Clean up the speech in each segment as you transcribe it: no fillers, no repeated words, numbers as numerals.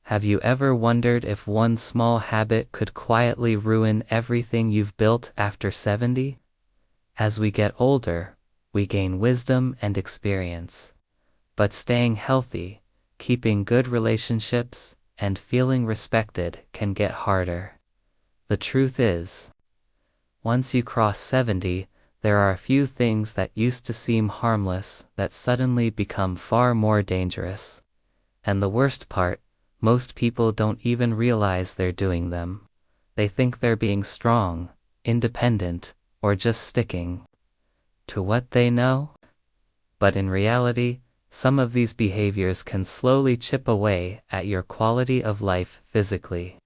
Have you ever wondered if one small habit could quietly ruin everything you've built after 70? As we get older, we gain wisdom and experience. But staying healthy, keeping good relationships, and feeling respected can get harder. The truth is, once you cross 70, there are a few things that used to seem harmless that suddenly become far more dangerous. And the worst part, most people don't even realize they're doing them. They think they're being strong, independent, or just sticking to what they know. But in reality, some of these behaviors can slowly chip away at your quality of life physically,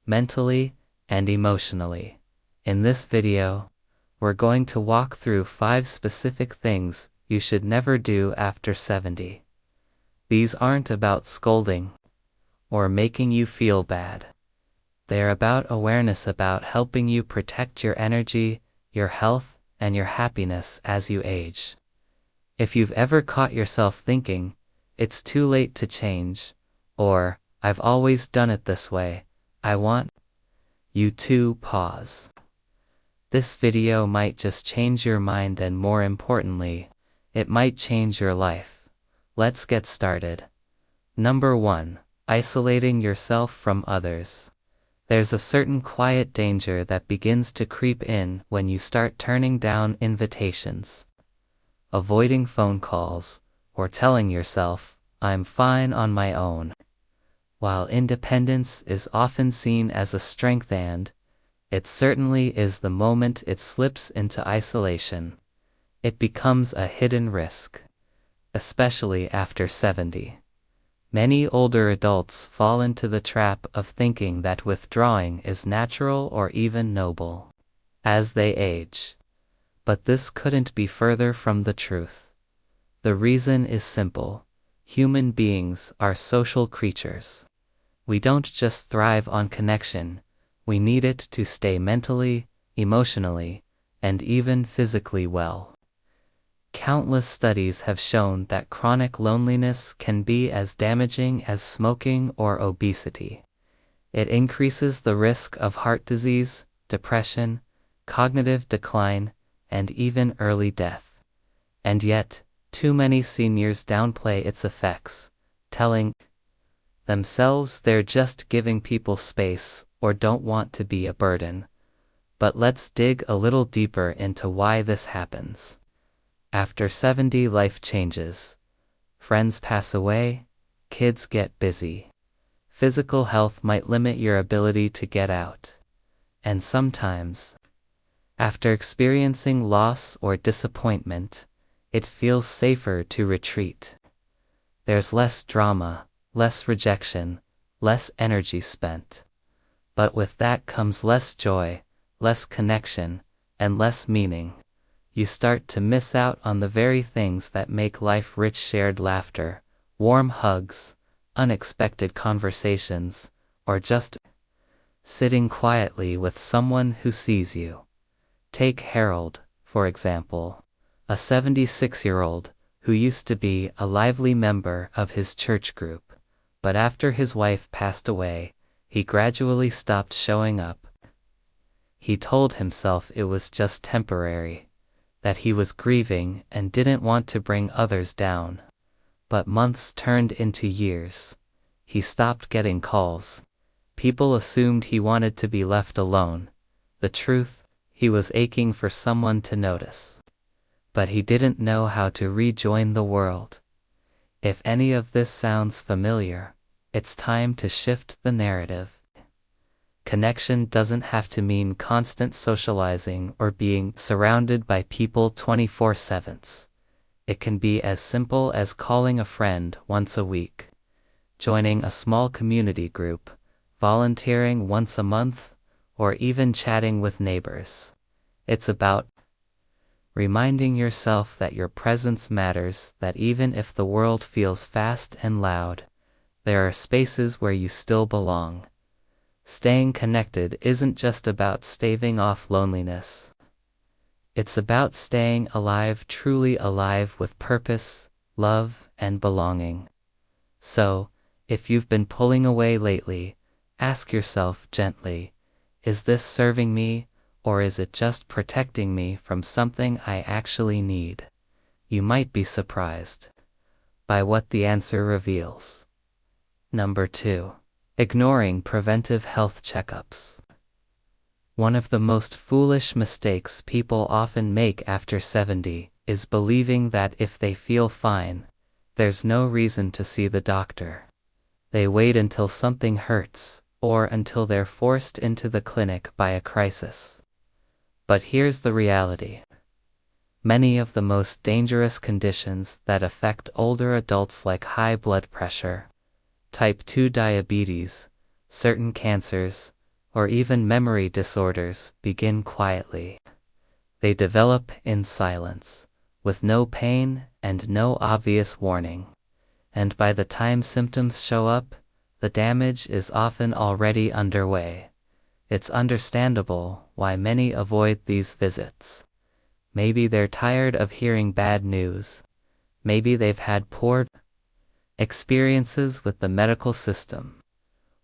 mentally, and emotionally. In this video, we're going to walk through 5 specific things you should never do after 70. These aren't about scolding or making you feel bad. They're about awareness, about helping you protect your energy, your health, and your happiness as you age. If you've ever caught yourself thinking, "It's too late to change," or "I've always done it this way," I want you to pause. This video might just change your mind, and more importantly, it might change your life. Let's get started. Number 1. Isolating yourself from others. There's a certain quiet danger that begins to creep in when you start turning down invitations, avoiding phone calls, or telling yourself, "I'm fine on my own." While independence is often seen as a strength, and it certainly is the moment it slips into isolation, it becomes a hidden risk, especially after 70. Many older adults fall into the trap of thinking that withdrawing is natural or even noble as they age. But this couldn't be further from the truth. The reason is simple. Human beings are social creatures. We don't just thrive on connection, we need it to stay mentally, emotionally, and even physically well. Countless studies have shown that chronic loneliness can be as damaging as smoking or obesity. It increases the risk of heart disease, depression, cognitive decline, and even early death. And yet, too many seniors downplay its effects, telling themselves they're just giving people space or don't want to be a burden. But let's dig a little deeper into why this happens. After 70, life changes. Friends pass away, kids get busy. Physical health might limit your ability to get out. And sometimes, after experiencing loss or disappointment, it feels safer to retreat. There's less drama, less rejection, less energy spent. But with that comes less joy, less connection, and less meaning. You start to miss out on the very things that make life rich: shared laughter, warm hugs, unexpected conversations, or just sitting quietly with someone who sees you. Take Harold, for example, a 76-year-old who used to be a lively member of his church group, but after his wife passed away, he gradually stopped showing up. He told himself it was just temporary, that he was grieving and didn't want to bring others down. But months turned into years. He stopped getting calls. People assumed he wanted to be left alone. The truth, he was aching for someone to notice. But he didn't know how to rejoin the world. If any of this sounds familiar, it's time to shift the narrative. Connection doesn't have to mean constant socializing or being surrounded by people 24/7. It can be as simple as calling a friend once a week, joining a small community group, volunteering once a month, or even chatting with neighbors. It's about reminding yourself that your presence matters, that even if the world feels fast and loud, there are spaces where you still belong. Staying connected isn't just about staving off loneliness. It's about staying alive, truly alive, with purpose, love, and belonging. So, If you've been pulling away lately, ask yourself gently, is this serving me, or is it just protecting me from something I actually need? You might be surprised by what the answer reveals. Number 2. Ignoring preventive health checkups. One of the most foolish mistakes people often make after 70 is believing that if they feel fine, there's no reason to see the doctor. They wait until something hurts, or until they're forced into the clinic by a crisis. But here's the reality. Many of the most dangerous conditions that affect older adults, like high blood pressure, type 2 diabetes, certain cancers, or even memory disorders, begin quietly. They develop in silence, with no pain and no obvious warning. And by the time symptoms show up, the damage is often already underway. It's understandable why many avoid these visits. Maybe they're tired of hearing bad news. Maybe they've had poor experiences with the medical system.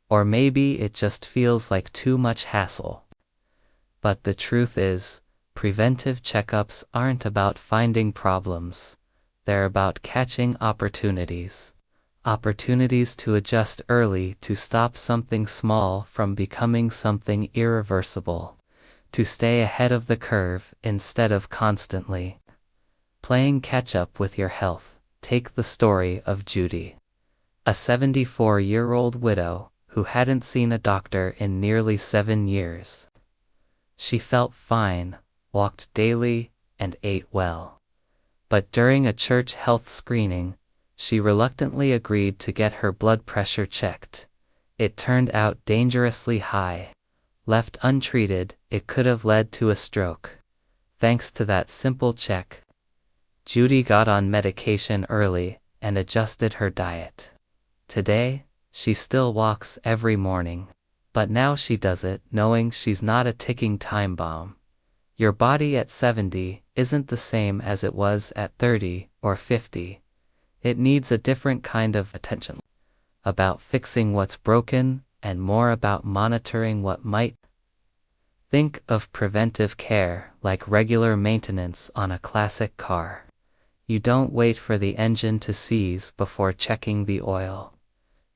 Or maybe it just feels like too much hassle. But the truth is, preventive checkups aren't about finding problems. They're about catching opportunities. Opportunities to adjust early, to stop something small from becoming something irreversible. To stay ahead of the curve instead of constantly playing catch-up with your health. Take the story of Judy, a 74-year-old widow who hadn't seen a doctor in nearly 7 years. She felt fine, walked daily, and ate well. But during a church health screening, she reluctantly agreed to get her blood pressure checked. It turned out dangerously high. Left untreated, it could have led to a stroke. Thanks to that simple check, Judy got on medication early and adjusted her diet. Today, she still walks every morning, but now she does it knowing she's not a ticking time bomb. Your body at 70 isn't the same as it was at 30 or 50. It needs a different kind of attention. About fixing what's broken and more about monitoring what might. Think of preventive care like regular maintenance on a classic car. You don't wait for the engine to seize before checking the oil.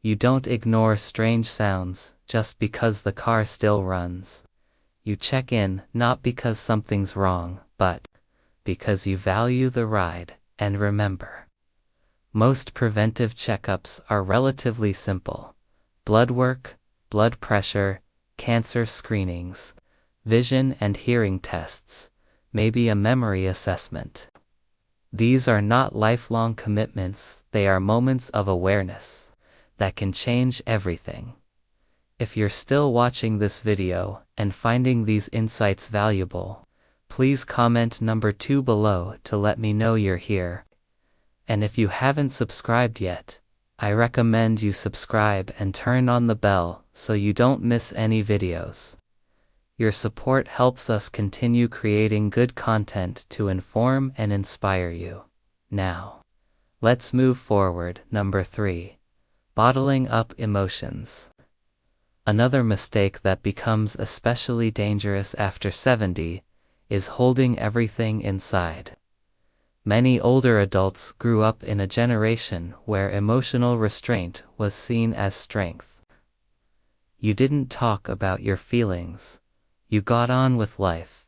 You don't ignore strange sounds just because the car still runs. You check in not because something's wrong, but because you value the ride. And remember, most preventive checkups are relatively simple. Blood work, blood pressure, cancer screenings, vision and hearing tests, maybe a memory assessment. These are not lifelong commitments, they are moments of awareness that can change everything. If you're still watching this video and finding these insights valuable, please comment number 2 below to let me know you're here. And if you haven't subscribed yet, I recommend you subscribe and turn on the bell so you don't miss any videos. Your support helps us continue creating good content to inform and inspire you. Now, let's move forward. Number 3. Bottling up emotions. Another mistake that becomes especially dangerous after 70 is holding everything inside. Many older adults grew up in a generation where emotional restraint was seen as strength. You didn't talk about your feelings. You got on with life.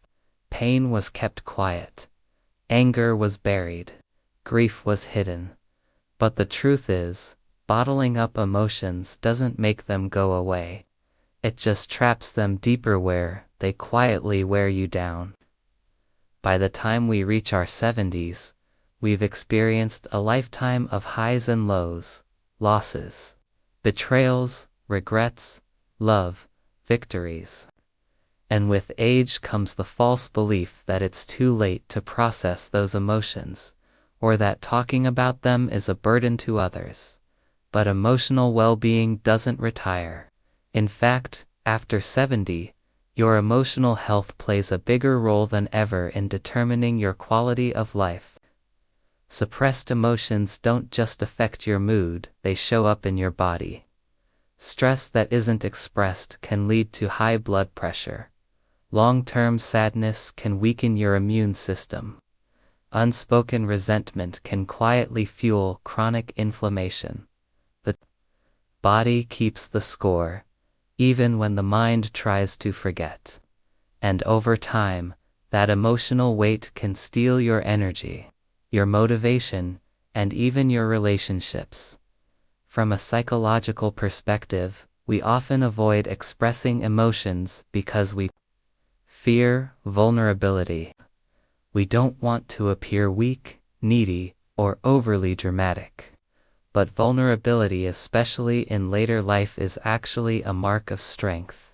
Pain was kept quiet. Anger was buried. Grief was hidden. But the truth is, bottling up emotions doesn't make them go away. It just traps them deeper where they quietly wear you down. By the time we reach our 70s, we've experienced a lifetime of highs and lows, losses, betrayals, regrets, love, victories. And with age comes the false belief that it's too late to process those emotions, or that talking about them is a burden to others. But emotional well-being doesn't retire. In fact, after 70, your emotional health plays a bigger role than ever in determining your quality of life. Suppressed emotions don't just affect your mood, they show up in your body. Stress that isn't expressed can lead to high blood pressure. Long-term sadness can weaken your immune system. Unspoken resentment can quietly fuel chronic inflammation. The body keeps the score, even when the mind tries to forget. And over time, that emotional weight can steal your energy, your motivation, and even your relationships. From a psychological perspective, we often avoid expressing emotions because we fear vulnerability. We don't want to appear weak, needy, or overly dramatic. But vulnerability, especially in later life, is actually a mark of strength.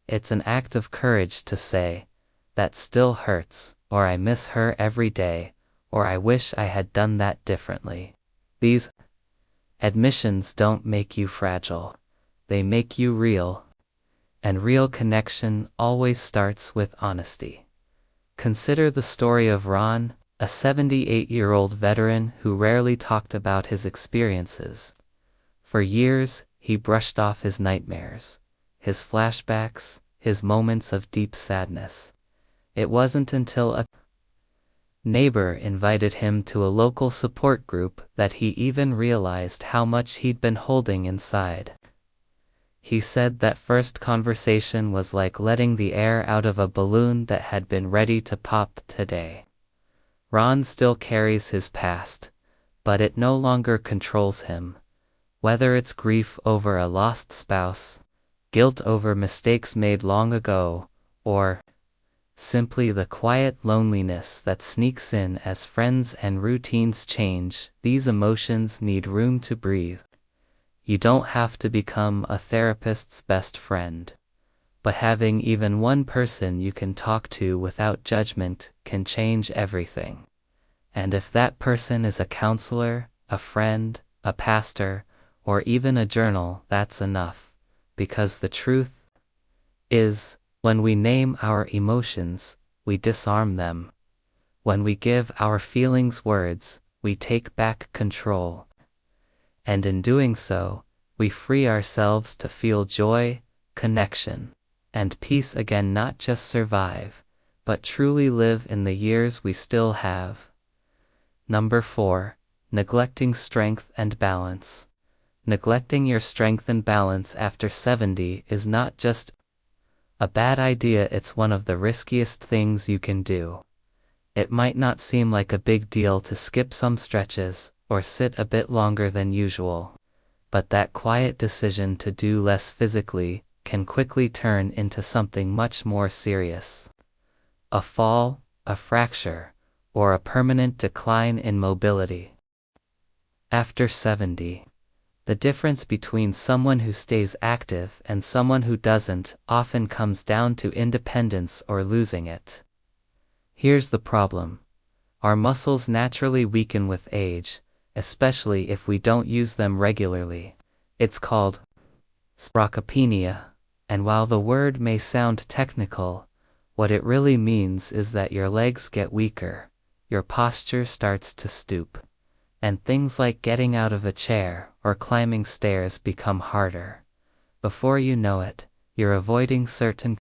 It's an act of courage to say, "That still hurts," or "I miss her every day," or "I wish I had done that differently." These admissions don't make you fragile. They make you real. And real connection always starts with honesty. Consider the story of Ron, a 78-year-old veteran who rarely talked about his experiences. For years, he brushed off his nightmares, his flashbacks, his moments of deep sadness. It wasn't until a neighbor invited him to a local support group that he even realized how much he'd been holding inside. He said that first conversation was like letting the air out of a balloon that had been ready to pop today. Ron still carries his past, but it no longer controls him. Whether it's grief over a lost spouse, guilt over mistakes made long ago, or simply the quiet loneliness that sneaks in as friends and routines change, these emotions need room to breathe. You don't have to become a therapist's best friend, but having even one person you can talk to without judgment can change everything. And if that person is a counselor, a friend, a pastor, or even a journal, that's enough, because the truth is, when we name our emotions, we disarm them. When we give our feelings words, we take back control. And in doing so, we free ourselves to feel joy, connection, and peace again, not just survive, but truly live in the years we still have. Number 4. Neglecting strength and balance. Neglecting your strength and balance after 70 is not just a bad idea, it's one of the riskiest things you can do. It might not seem like a big deal to skip some stretches or sit a bit longer than usual, but that quiet decision to do less physically can quickly turn into something much more serious. A fall, a fracture, or a permanent decline in mobility. After 70, the difference between someone who stays active and someone who doesn't often comes down to independence or losing it. Here's the problem. Our muscles naturally weaken with age, especially if we don't use them regularly. It's called sarcopenia, and while the word may sound technical, what it really means is that your legs get weaker, your posture starts to stoop, and things like getting out of a chair or climbing stairs become harder. Before you know it, you're avoiding certain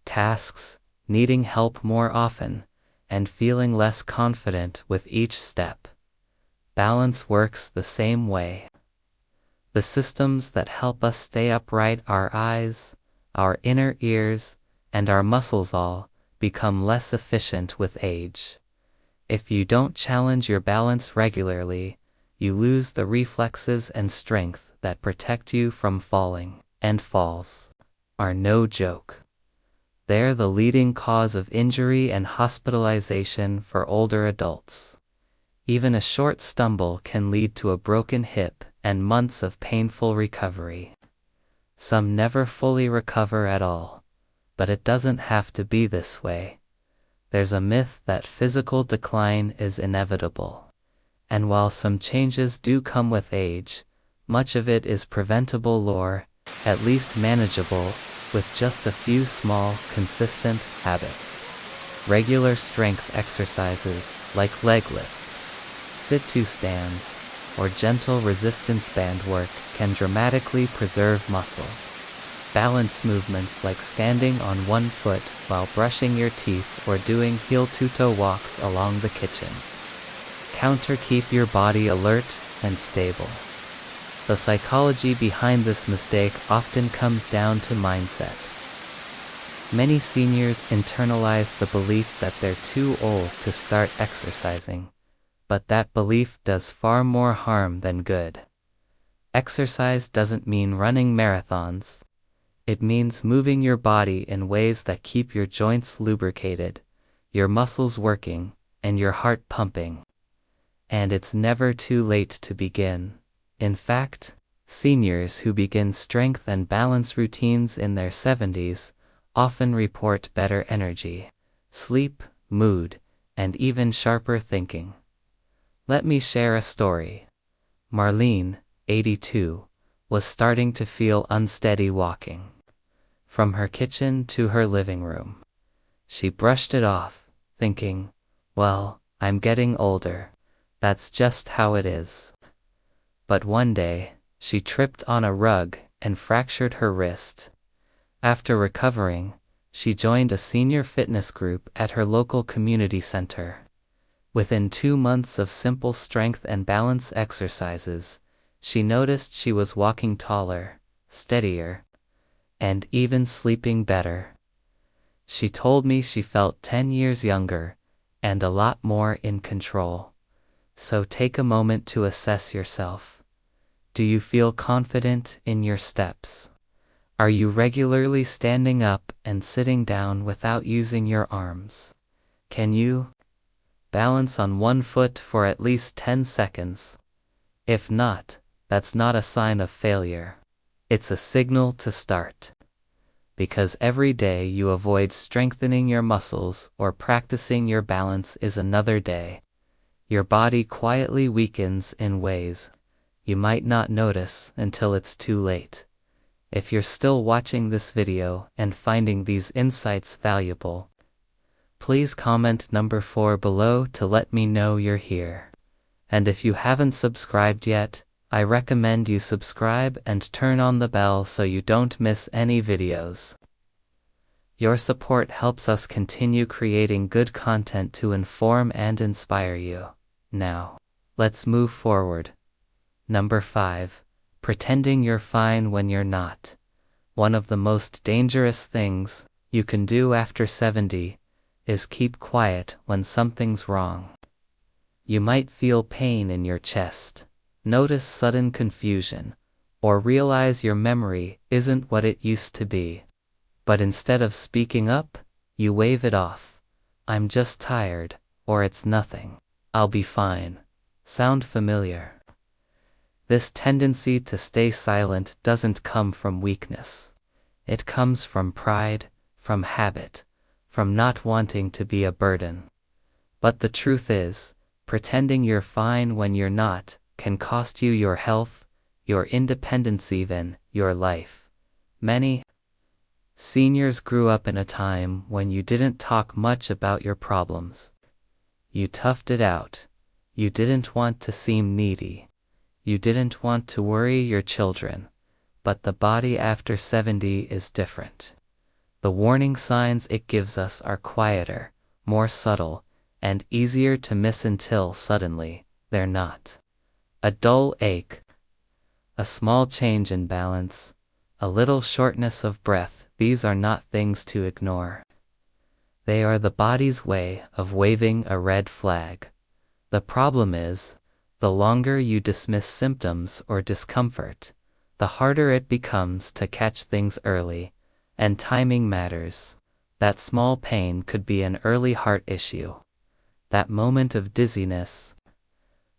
tasks, needing help more often, and feeling less confident with each step. Balance works the same way. The systems that help us stay upright, our eyes, our inner ears, and our muscles all become less efficient with age. If you don't challenge your balance regularly, you lose the reflexes and strength that protect you from falling, and falls are no joke. They're the leading cause of injury and hospitalization for older adults. Even a short stumble can lead to a broken hip and months of painful recovery. Some never fully recover at all, but it doesn't have to be this way. There's a myth that physical decline is inevitable, and while some changes do come with age, much of it is preventable or, at least manageable, with just a few small, consistent habits. Regular strength exercises, like leg lifts, sit-to stands, or gentle resistance band work can dramatically preserve muscle. Balance movements like standing on one foot while brushing your teeth or doing heel-to-toe walks along the kitchen counter keep your body alert and stable. The psychology behind this mistake often comes down to mindset. Many seniors internalize the belief that they're too old to start exercising, but that belief does far more harm than good. Exercise doesn't mean running marathons. It means moving your body in ways that keep your joints lubricated, your muscles working, and your heart pumping. And it's never too late to begin. In fact, seniors who begin strength and balance routines in their 70s often report better energy, sleep, mood, and even sharper thinking. Let me share a story. Marlene, 82, was starting to feel unsteady walking. From her kitchen to her living room. She brushed it off, thinking, well, I'm getting older. That's just how it is. But one day, she tripped on a rug and fractured her wrist. After recovering, she joined a senior fitness group at her local community center. Within 2 months of simple strength and balance exercises, she noticed she was walking taller, steadier, and even sleeping better. She told me she felt 10 years younger and a lot more in control. So take a moment to assess yourself. Do you feel confident in your steps? Are you regularly standing up and sitting down without using your arms? Can you balance on one foot for at least 10 seconds? If not, that's not a sign of failure. It's a signal to start. Because every day you avoid strengthening your muscles or practicing your balance is another day. Your body quietly weakens in ways you might not notice until it's too late. If you're still watching this video and finding these insights valuable, please comment number 4 below to let me know you're here. And if you haven't subscribed yet, I recommend you subscribe and turn on the bell so you don't miss any videos. Your support helps us continue creating good content to inform and inspire you. Now, let's move forward. Number 5. Pretending you're fine when you're not. One of the most dangerous things you can do after 70 is keep quiet when something's wrong. You might feel pain in your chest, notice sudden confusion, or realize your memory isn't what it used to be. But instead of speaking up, you wave it off. I'm just tired, or it's nothing. I'll be fine. Sound familiar? This tendency to stay silent doesn't come from weakness. It comes from pride, from habit, from not wanting to be a burden. But the truth is, pretending you're fine when you're not can cost you your health, your independence, even your life. Many seniors grew up in a time when you didn't talk much about your problems. You toughed it out. You didn't want to seem needy. You didn't want to worry your children. But the body after 70 is different. The warning signs it gives us are quieter, more subtle, and easier to miss until suddenly they're not. A dull ache, a small change in balance, a little shortness of breath, these are not things to ignore. They are the body's way of waving a red flag. The problem is, the longer you dismiss symptoms or discomfort, the harder it becomes to catch things early, and timing matters. That small pain could be an early heart issue. That moment of dizziness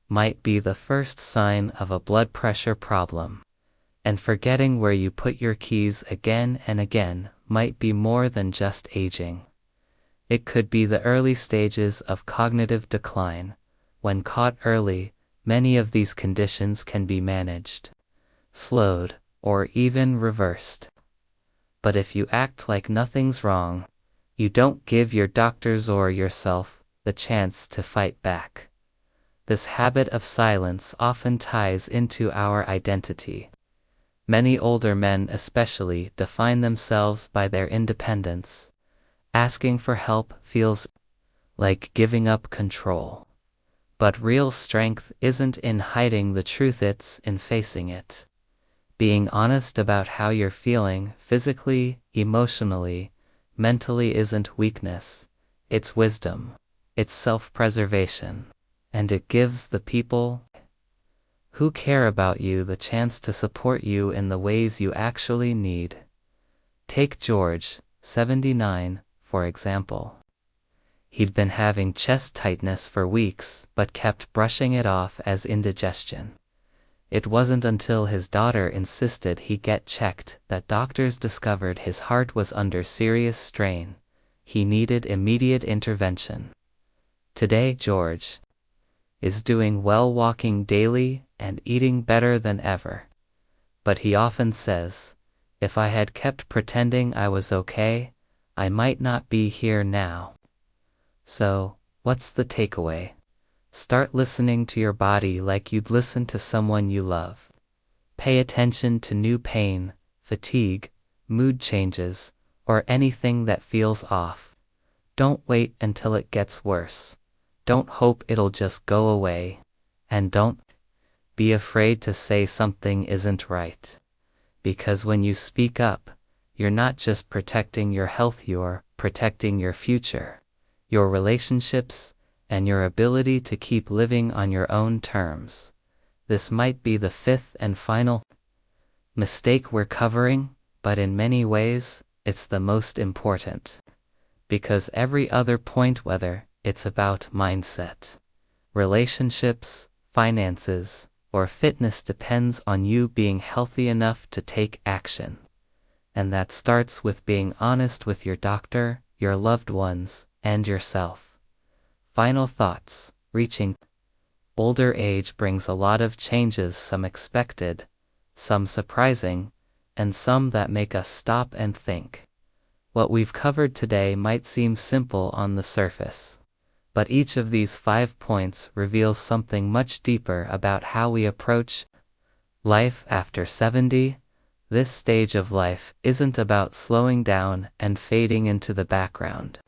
might be the first sign of a blood pressure problem. And forgetting where you put your keys again and again might be more than just aging. It could be the early stages of cognitive decline. When caught early, many of these conditions can be managed, slowed, or even reversed. But if you act like nothing's wrong, you don't give your doctors or yourself the chance to fight back. This habit of silence often ties into our identity. Many older men especially define themselves by their independence. Asking for help feels like giving up control. But real strength isn't in hiding the truth, it's in facing it. Being honest about how you're feeling physically, emotionally, mentally isn't weakness. It's wisdom. It's self-preservation. And it gives the people who care about you the chance to support you in the ways you actually need. Take George, 79, for example. He'd been having chest tightness for weeks but kept brushing it off as indigestion. It wasn't until his daughter insisted he get checked that doctors discovered his heart was under serious strain. He needed immediate intervention. Today, George is doing well, walking daily and eating better than ever. But he often says, "If I had kept pretending I was okay, I might not be here now." So, what's the takeaway? Start listening to your body like you'd listen to someone you love. Pay attention to new pain, fatigue, mood changes, or anything that feels off. Don't wait until it gets worse. Don't hope it'll just go away. And don't be afraid to say something isn't right. Because when you speak up, you're not just protecting your health, you're protecting your future, your relationships, and your ability to keep living on your own terms. This might be the fifth and final mistake we're covering, but in many ways, it's the most important. Because every other point, whether it's about mindset, relationships, finances, or fitness, depends on you being healthy enough to take action. And that starts with being honest with your doctor, your loved ones, and yourself. Final thoughts. Reaching older age brings a lot of changes, some expected, some surprising, and some that make us stop and think. What we've covered today might seem simple on the surface, but each of these 5 points reveals something much deeper about how we approach life after 70. This stage of life isn't about slowing down and fading into the background.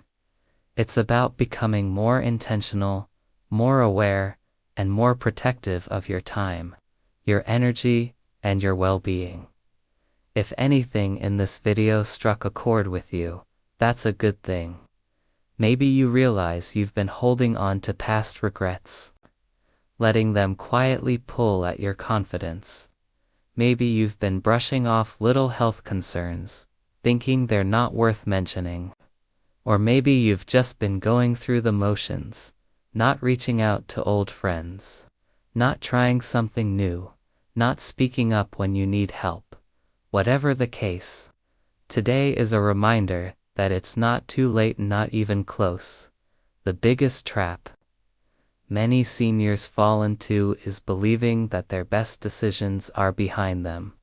It's about becoming more intentional, more aware, and more protective of your time, your energy, and your well-being. If anything in this video struck a chord with you, that's a good thing. Maybe you realize you've been holding on to past regrets, letting them quietly pull at your confidence. Maybe you've been brushing off little health concerns, thinking they're not worth mentioning. Or maybe you've just been going through the motions, not reaching out to old friends, not trying something new, not speaking up when you need help. Whatever the case, today is a reminder that it's not too late, not even close. The biggest trap many seniors fall into is believing that their best decisions are behind them.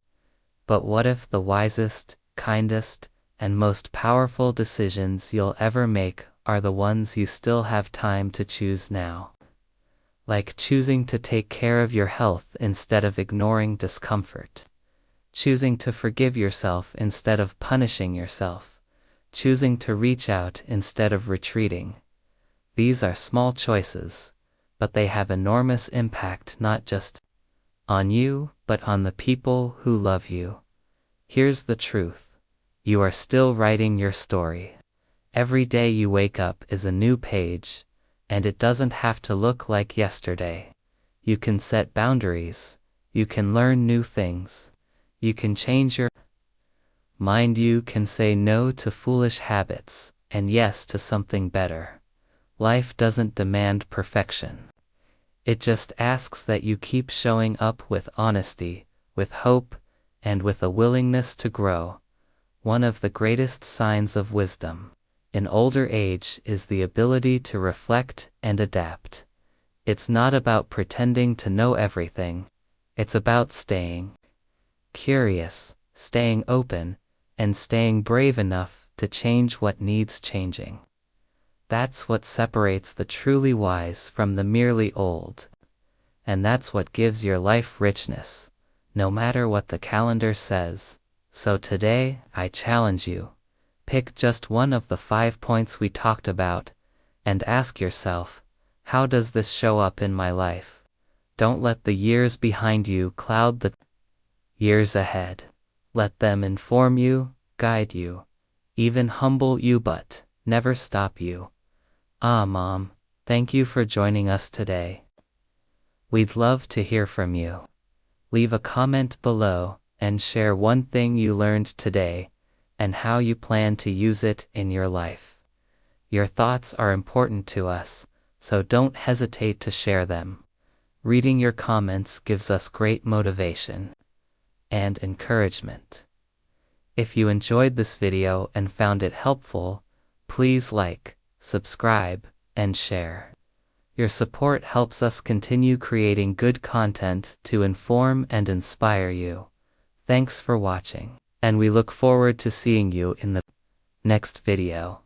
But what if the wisest, kindest, and most powerful decisions you'll ever make are the ones you still have time to choose now? Like choosing to take care of your health instead of ignoring discomfort. Choosing to forgive yourself instead of punishing yourself. Choosing to reach out instead of retreating. These are small choices, but they have enormous impact not just on you, but on the people who love you. Here's the truth. You are still writing your story. Every day you wake up is a new page, and it doesn't have to look like yesterday. You can set boundaries. You can learn new things. You can change your mind. You can say no to foolish habits and yes to something better. Life doesn't demand perfection. It just asks that you keep showing up with honesty, with hope, and with a willingness to grow. One of the greatest signs of wisdom in older age is the ability to reflect and adapt. It's not about pretending to know everything. It's about staying curious, staying open, and staying brave enough to change what needs changing. That's what separates the truly wise from the merely old. and that's what gives your life richness, no matter what the calendar says. So today, I challenge you. Pick just one of the 5 points we talked about, and ask yourself, how does this show up in my life? Don't let the years behind you cloud the years ahead. Let them inform you, guide you, even humble you, but never stop you. Mom, thank you for joining us today. We'd love to hear from you. Leave a comment below and share one thing you learned today and how you plan to use it in your life. Your thoughts are important to us, so don't hesitate to share them. Reading your comments gives us great motivation and encouragement. If you enjoyed this video and found it helpful, please like, subscribe, and share. Your support helps us continue creating good content to inform and inspire you. Thanks for watching, and we look forward to seeing you in the next video.